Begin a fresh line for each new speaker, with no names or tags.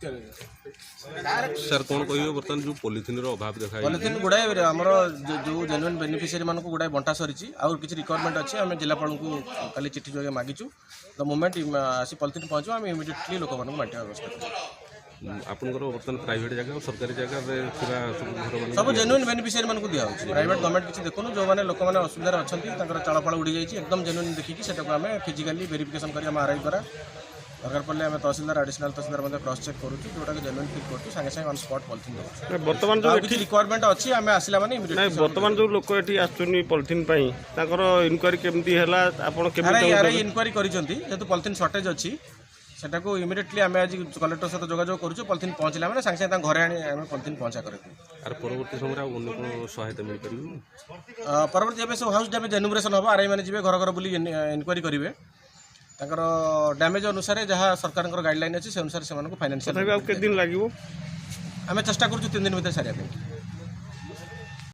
Sir कौन कह बर्तमान जो पॉलिथिन अभाव देखा
पॉलिथिन गुड़ाए आमर जो जेन्युइन बेनिफिशियरी मानक गुड़ाए बंटा सरी आउ किसी रिक्वायरमेंट अच्छी आम जिलापाल को कल चिठी जो मागिचु द मोमेंट आसी पॉलिथिन पहुँचो आम इमिडिएटली लोक मानक बांटा व्यवस्था करूँ।
आपनकर बर्तमान प्राइवेट जगह और सरकारी जगह
सब जेन्युइन बेनिफिशियरी मानक दिया होची प्राइवेट गवर्नमेंट किसी देखुनु जो माने लोक माने असुविधा अच्छा चाड़फाड़ उड़ी जाइए एकदम जेन्युइन देखिए सेटा आम फिजिकाली वेरिफिकेशन कर आरआई द्वारा दरकार पड़े आम तहसीलदार एडिशनल तहसीलदार क्रॉस चेक करूँ जोटा जेन्युइन फिल करूँ सागे सागे ऑन स्पॉट पॉलिथिन दो
बर्तमान जो
किसी रिक्वायरमेंट अच्छी आम आसला माने इमिडिएटली
बर्तमान जो लोक एठी आछुनी पॉलिथिन पई ताकर इनक्वायरी केमती हला आपण केमती
आरआई इनक्वायरी करिसंती जेतु पॉलिथिन शॉर्टेज अच्छी सेटा को इमिडिएटली आम आज कलेक्टर सहित जोगाजोग करूँ पॉलिथिन पहुँचला मैंने सागे सागे घरे आनी आम पॉलिथिन पहुँचा करूँ।
आर परवर्ती समय अन्य सहायता मिल पार
परवर्ती एवं सब हाउस डैमेज एनुमरेशन हम आरआई मैंने जी घर घर बुली इनक्वायरी करेंगे ताकर डैमेज अनुसार जहाँ सरकार गाइडलाइन अच्छी से अनुसार से फाइनेंशियल
दिन लगे
आम चेष्टा करूँ 3 दिन भर सारे।